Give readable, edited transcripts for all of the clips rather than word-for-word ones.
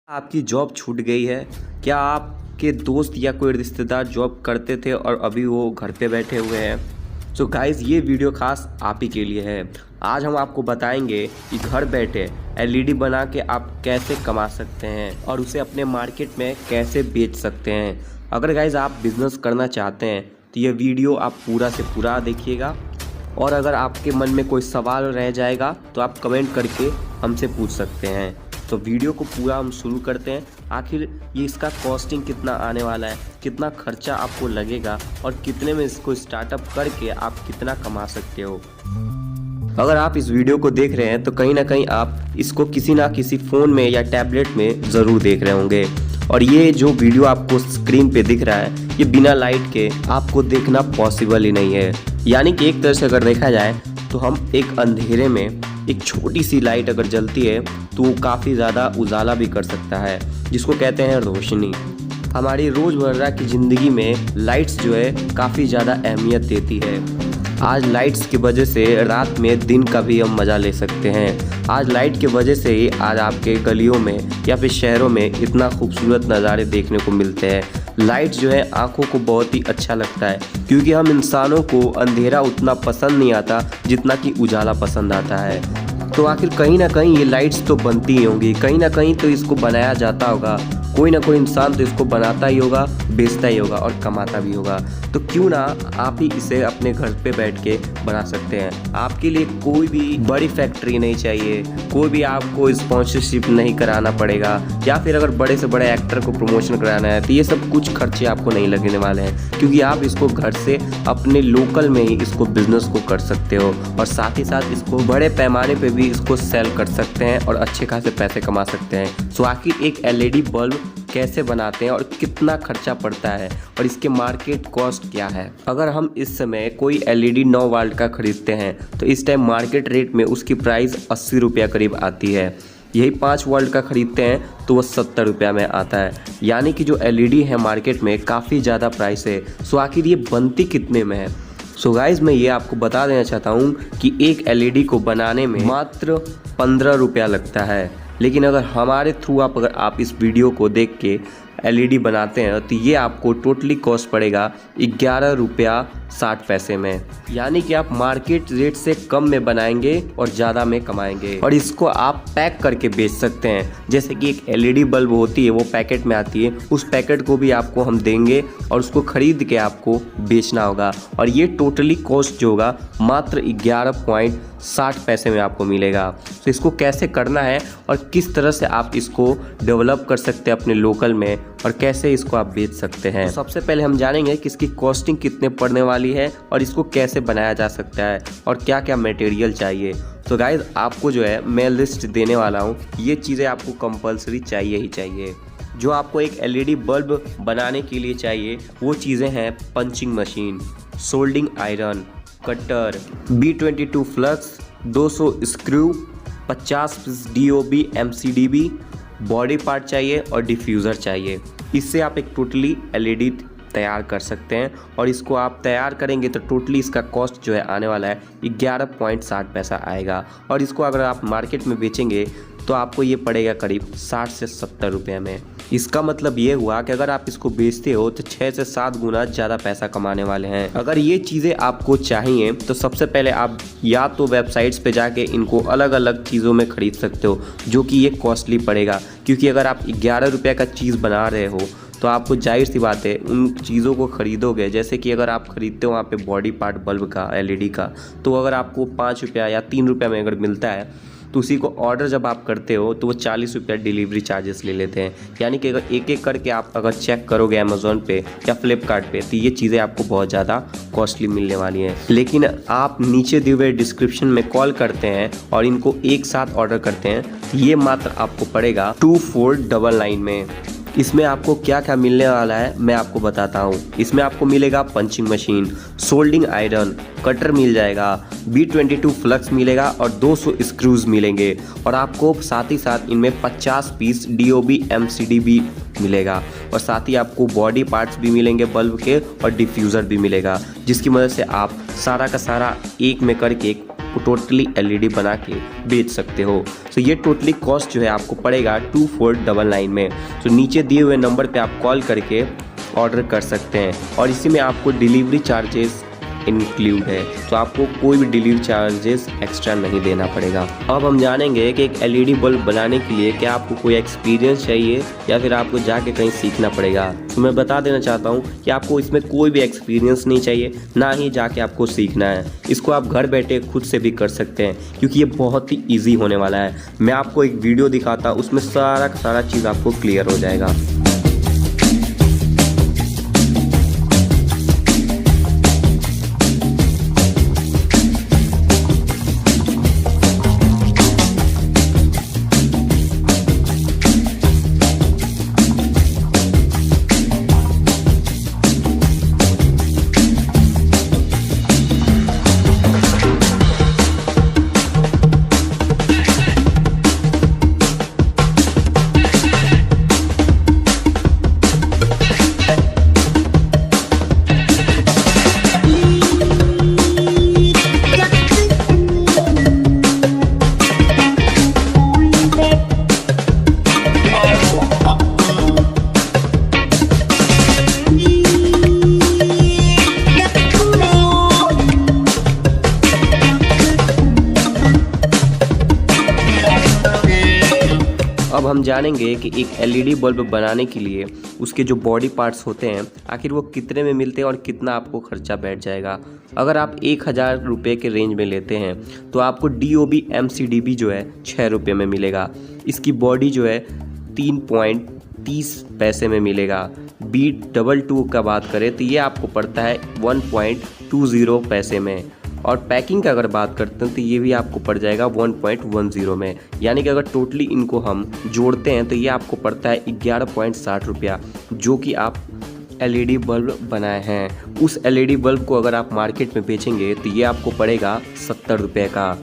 आपकी जॉब छूट गई है। क्या आपके दोस्त या कोई रिश्तेदार जॉब करते थे और अभी वो घर पे बैठे हुए हैं? सो गाइस, ये वीडियो खास आप ही के लिए है। आज हम आपको बताएंगे कि घर बैठे एलईडी बना के आप कैसे कमा सकते हैं और उसे अपने मार्केट में कैसे बेच सकते हैं। अगर गाइस आप बिजनेस करना चाहते हैं तो ये वीडियो आप पूरा से पूरा देखिएगा, और अगर आपके मन में कोई सवाल रह जाएगा तो आप कमेंट करके हमसे पूछ सकते हैं। तो वीडियो को पूरा हम शुरू करते हैं। आखिर ये इसका कॉस्टिंग कितना आने वाला है, कितना खर्चा आपको लगेगा और कितने में इसको स्टार्टअप करके आप कितना कमा सकते हो। अगर आप इस वीडियो को देख रहे हैं तो कहीं ना कहीं आप इसको किसी ना किसी फ़ोन में या टैबलेट में ज़रूर देख रहे होंगे। और ये जो वीडियो आपको स्क्रीन पे दिख रहा है, ये बिना लाइट के आपको देखना पॉसिबल ही नहीं है। यानी कि एक तरह से अगर देखा जाए तो हम एक अंधेरे में एक छोटी सी लाइट अगर जलती है तो वो काफ़ी ज़्यादा उजाला भी कर सकता है, जिसको कहते हैं रोशनी। हमारी रोज़मर्रा की ज़िंदगी में लाइट्स जो है काफ़ी ज़्यादा अहमियत देती है। आज लाइट्स की वजह से रात में दिन का भी हम मज़ा ले सकते हैं। आज लाइट की वजह से ही आज आपके गलियों में या फिर शहरों में इतना खूबसूरत नज़ारे देखने को मिलते हैं। लाइट जो है आँखों को बहुत ही अच्छा लगता है, क्योंकि हम इंसानों को अंधेरा उतना पसंद नहीं आता जितना कि उजाला पसंद आता है। तो आखिर कहीं ना कहीं ये लाइट्स तो बनती ही होंगी, कहीं ना कहीं तो इसको बनाया जाता होगा। कोई ना कोई इंसान तो इसको बनाता ही होगा, बेचता ही होगा और कमाता भी होगा। तो क्यों ना आप ही इसे अपने घर पे बैठ के बना सकते हैं। आपके लिए कोई भी बड़ी फैक्ट्री नहीं चाहिए, कोई भी आपको स्पॉन्सरशिप नहीं कराना पड़ेगा, या फिर अगर बड़े से बड़े एक्टर को प्रमोशन कराना है तो ये सब कुछ खर्चे आपको नहीं लगने वाले हैं, क्योंकि आप इसको घर से अपने लोकल में ही इसको बिजनेस को कर सकते हो और साथ ही साथ इसको बड़े पैमाने पे भी इसको सेल कर सकते हैं और अच्छे खासे पैसे कमा सकते हैं। सो आखिर एक एलईडी बल्ब कैसे बनाते हैं और कितना खर्चा पड़ता है और इसके मार्केट कॉस्ट क्या है। अगर हम इस समय कोई एलईडी 9 वाल्ट का खरीदते हैं तो इस टाइम मार्केट रेट में उसकी प्राइस 80 रुपया करीब आती है। यही 5 वाल्ट का खरीदते हैं तो वह 70 रुपया में आता है। यानी कि जो एलईडी है मार्केट में काफ़ी ज़्यादा प्राइस है। सो आखिर ये बनती कितने में है? सो गाइज, मैं ये आपको बता देना चाहता हूँ कि एक एलईडी को बनाने में मात्र 15 रुपया लगता है। लेकिन अगर हमारे थ्रू अगर आप इस वीडियो को देख के एलईडी बनाते हैं तो ये आपको टोटली कॉस्ट पड़ेगा 11 रुपया 60 पैसे में। यानी कि आप मार्केट रेट से कम में बनाएंगे और ज़्यादा में कमाएंगे। और इसको आप पैक करके बेच सकते हैं। जैसे कि एक एलईडी बल्ब होती है वो पैकेट में आती है, उस पैकेट को भी आपको हम देंगे और उसको खरीद के आपको बेचना होगा। और ये टोटली कॉस्ट जो होगा मात्र 11.60 पैसे में आपको मिलेगा। तो इसको कैसे करना है और किस तरह से आप इसको डेवलप कर सकते हैं अपने लोकल में और कैसे इसको आप बेच सकते हैं। तो सबसे पहले हम जानेंगे कि इसकी कॉस्टिंग कितने पड़ने वाली है और इसको कैसे बनाया जा सकता है और क्या क्या मटेरियल चाहिए। तो गाइस, आपको जो है मैं लिस्ट देने वाला हूँ, ये चीज़ें आपको कंपलसरी चाहिए ही चाहिए। जो आपको एक एलईडी बल्ब बनाने के लिए चाहिए वो चीज़ें हैं punching machine, soldering iron, cutter, B22 flux, 200 screw, 50 piece DOB MCDB, body part चाहिए और डिफ्यूज़र चाहिए। इससे आप एक टोटली एलईडी तैयार कर सकते हैं। और इसको आप तैयार करेंगे तो टोटली इसका कॉस्ट जो है आने वाला है 11.60 पैसा आएगा। और इसको अगर आप मार्केट में बेचेंगे तो आपको ये पड़ेगा करीब 60 से 70 रुपये में। इसका मतलब ये हुआ कि अगर आप इसको बेचते हो तो 6 से 7 गुना ज़्यादा पैसा कमाने वाले हैं। अगर ये चीज़ें आपको चाहिए तो सबसे पहले आप या तो वेबसाइट्स पे जाके इनको अलग अलग चीज़ों में ख़रीद सकते हो, जो कि ये कॉस्टली पड़ेगा। क्योंकि अगर आप 11 रुपये का चीज़ बना रहे हो तो आपको जाहिर सी बात है उन चीज़ों को ख़रीदोगे। जैसे कि अगर आप ख़रीदते हो वहाँ पे बॉडी पार्ट बल्ब का एलईडी का, तो अगर आपको 5 रुपया या 3 रुपये में अगर मिलता है तो उसी को ऑर्डर जब आप करते हो तो वो 40 रुपया डिलीवरी चार्जेस ले लेते हैं। यानी कि अगर एक एक करके आप अगर चेक करोगे अमेज़ॉन पे या फ्लिपकार्ट पे तो ये चीज़ें आपको बहुत ज़्यादा कॉस्टली मिलने वाली हैं। लेकिन आप नीचे दिए हुए डिस्क्रिप्शन में कॉल करते हैं और इनको एक साथ ऑर्डर करते हैं तो ये मात्र आपको पड़ेगा 2499 में। इसमें आपको क्या क्या मिलने वाला है मैं आपको बताता हूँ। इसमें आपको मिलेगा punching machine, soldering iron, cutter मिल जाएगा, B22 फ्लक्स मिलेगा और 200 स्क्रूज मिलेंगे। और आपको साथ ही साथ इनमें 50 पीस DOB MCDB मिलेगा। और साथ ही आपको बॉडी पार्ट्स भी मिलेंगे बल्ब के और डिफ्यूज़र भी मिलेगा, जिसकी मदद से आप सारा का सारा एक में करके एक टोटली एलईडी बना के बेच सकते हो। तो ये टोटली कॉस्ट जो है आपको पड़ेगा 2499 में। तो नीचे दिए हुए नंबर पे आप कॉल करके ऑर्डर कर सकते हैं और इसी में आपको डिलीवरी चार्जेस इंक्लूड है, तो आपको कोई भी डिलीवरी चार्जेस एक्स्ट्रा नहीं देना पड़ेगा। अब हम जानेंगे कि एक एलईडी बल्ब बनाने के लिए क्या आपको कोई एक्सपीरियंस चाहिए या फिर आपको जाके कहीं सीखना पड़ेगा। तो मैं बता देना चाहता हूँ कि आपको इसमें कोई भी एक्सपीरियंस नहीं चाहिए, ना ही जाके आपको सीखना है। इसको आप घर बैठे खुद से भी कर सकते हैं क्योंकि ये बहुत ही ईजी होने वाला है। मैं आपको एक वीडियो दिखाता, उसमें सारा का सारा चीज़ आपको क्लियर हो जाएगा। अब हम जानेंगे कि एक एलईडी बल्ब बनाने के लिए उसके जो बॉडी पार्ट्स होते हैं आखिर वो कितने में मिलते हैं और कितना आपको खर्चा बैठ जाएगा। अगर आप 1000 रुपये के रेंज में लेते हैं तो आपको DOB MCDB जो है 6 रुपये में मिलेगा। इसकी बॉडी जो है 3.30 पैसे में मिलेगा। B22 का बात करें तो ये आपको पड़ता है 1.20 पैसे में। और पैकिंग का अगर बात करते हैं तो ये भी आपको पड़ जाएगा 1.10 में। यानी कि अगर टोटली इनको हम जोड़ते हैं तो ये आपको पड़ता है 11.60 रुपया, जो कि आप एलईडी बल्ब बनाए हैं। उस एलईडी बल्ब को अगर आप मार्केट में बेचेंगे तो ये आपको पड़ेगा 70 रुपये का।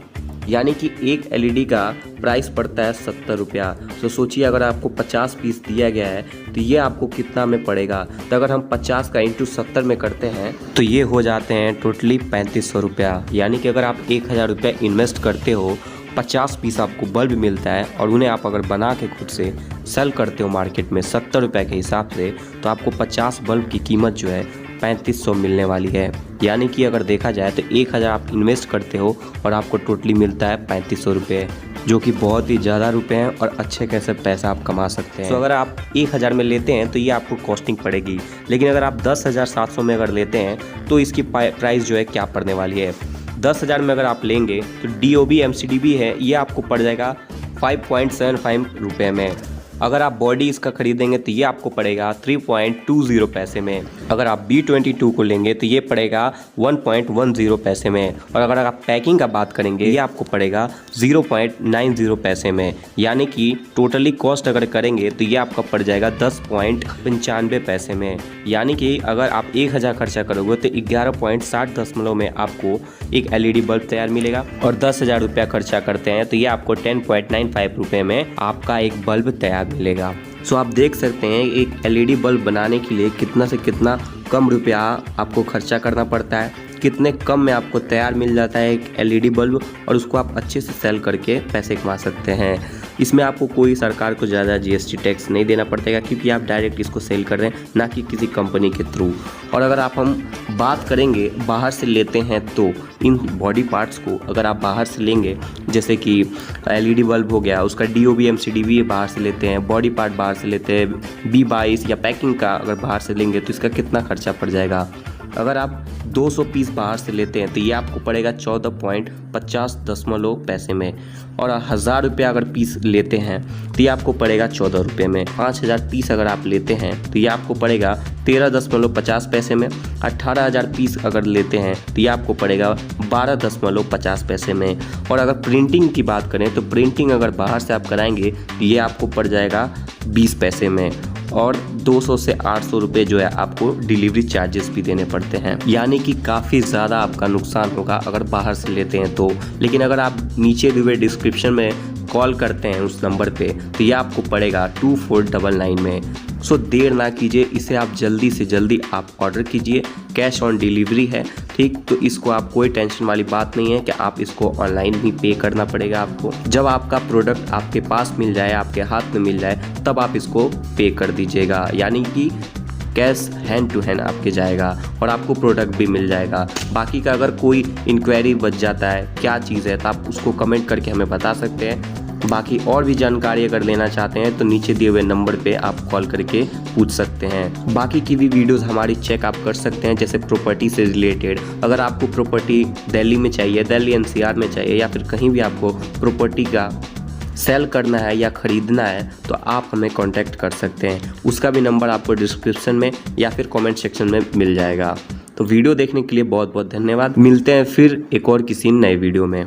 यानी कि एक एलईडी का प्राइस पड़ता है 70 रुपया। तो सोचिए अगर आपको 50 पीस दिया गया है तो ये आपको कितना में पड़ेगा। तो अगर हम 50 का इंटू 70 में करते हैं तो ये हो जाते हैं टोटली 3500 रुपया। यानी कि अगर आप 1000 रुपया इन्वेस्ट करते हो, 50 पीस आपको बल्ब मिलता है और उन्हें आप अगर बना के खुद से सेल करते हो मार्केट में 70 रुपये के हिसाब से, तो आपको 50 बल्ब की कीमत जो है 3500 मिलने वाली है। यानी कि अगर देखा जाए तो 1000 आप इन्वेस्ट करते हो और आपको टोटली मिलता है 3500 रुपये, जो कि बहुत ही ज़्यादा रुपए हैं और अच्छे कैसे पैसा आप कमा सकते हैं। तो अगर आप 1000 में लेते हैं तो ये आपको कॉस्टिंग पड़ेगी, लेकिन अगर आप 10,700 में अगर लेते हैं तो इसकी प्राइस जो है क्या पड़ने वाली है। 10,000 में अगर आप लेंगे तो DOB MCDB है, ये आपको पड़ जाएगा 5.75 रुपये में। अगर आप बॉडी इसका खरीदेंगे तो ये आपको पड़ेगा 3.20 पैसे में। अगर आप B22 को लेंगे तो ये पड़ेगा 1.10 पैसे में। और अगर आप पैकिंग का बात करेंगे ये आपको पड़ेगा 0.90 पैसे में। यानी कि टोटली कॉस्ट अगर करेंगे तो ये आपका पड़ जाएगा 10.95 पैसे में। यानी कि अगर आप 1000 खर्चा करोगे तो 11.60 में आपको एक एलईडी बल्ब तैयार मिलेगा। और 10,000 रुपया खर्चा करते हैं तो ये आपको 10.95 रुपये में आपका एक बल्ब तैयार मिलेगा। सो आप देख सकते हैं एक एलईडी बल्ब बनाने के लिए कितना से कितना कम रुपया आपको खर्चा करना पड़ता है, कितने कम में आपको तैयार मिल जाता है एक एलईडी बल्ब, और उसको आप अच्छे से सेल करके पैसे कमा सकते हैं। इसमें आपको कोई सरकार को ज़्यादा GST टैक्स नहीं देना पड़ेगा क्योंकि आप डायरेक्ट इसको सेल कर रहे हैं, ना कि किसी कंपनी के थ्रू। और अगर हम बात करेंगे बाहर से लेते हैं तो इन बॉडी पार्ट्स को अगर आप बाहर से लेंगे, जैसे कि एलईडी बल्ब हो गया, उसका DOB MCDB बाहर से लेते हैं, बॉडी पार्ट बाहर से लेते हैं, B22 या पैकिंग का अगर बाहर से लेंगे तो इसका कितना खर्चा पड़ जाएगा। अगर आप 200 पीस बाहर से लेते हैं तो ये आपको पड़ेगा 14.50 पैसे में। और 1000 रुपया अगर पीस लेते हैं तो ये आपको पड़ेगा 14 रुपये में। 5000 पीस अगर आप लेते हैं तो ये आपको पड़ेगा 13.50 पैसे में। 18,000 पीस अगर लेते हैं तो ये आपको पड़ेगा 12.50 पैसे में। और अगर प्रिंटिंग की बात करें तो प्रिंटिंग अगर बाहर से आप कराएंगे तो ये आपको पड़ जाएगा 20 पैसे में। और 200 से 800 रुपये जो है आपको डिलीवरी चार्जेस भी देने पड़ते हैं। यानी कि काफ़ी ज़्यादा आपका नुकसान होगा अगर बाहर से लेते हैं तो। लेकिन अगर आप नीचे दिए हुए डिस्क्रिप्शन में कॉल करते हैं उस नंबर पे तो ये आपको पड़ेगा 2499 में। सो देर ना कीजिए, इसे आप जल्दी से जल्दी आप ऑर्डर कीजिए। कैश ऑन डिलीवरी है, ठीक। तो इसको आप कोई टेंशन वाली बात नहीं है कि आप इसको ऑनलाइन ही पे करना पड़ेगा आपको। जब आपका प्रोडक्ट आपके पास मिल जाए, आपके हाथ में मिल जाए, तब आप इसको पे कर दीजिएगा, यानी कि कैश हैंड टू हैंड आपके जाएगा और आपको प्रोडक्ट भी मिल जाएगा। बाकी का अगर कोई इंक्वायरी बच जाता है क्या चीज़ है, तो आप उसको कमेंट करके हमें बता सकते हैं। बाकी और भी जानकारी अगर लेना चाहते हैं तो नीचे दिए हुए नंबर पे आप कॉल करके पूछ सकते हैं। बाकी की भी वीडियोस हमारी चेक आप कर सकते हैं, जैसे प्रॉपर्टी से रिलेटेड। अगर आपको प्रॉपर्टी दिल्ली में चाहिए, दिल्ली NCR में चाहिए, या फिर कहीं भी आपको प्रॉपर्टी का सेल करना है या ख़रीदना है, तो आप हमें कांटेक्ट कर सकते हैं। उसका भी नंबर आपको डिस्क्रिप्शन में या फिर कमेंट सेक्शन में मिल जाएगा। तो वीडियो देखने के लिए बहुत बहुत धन्यवाद। मिलते हैं फिर एक और किसी नए वीडियो में।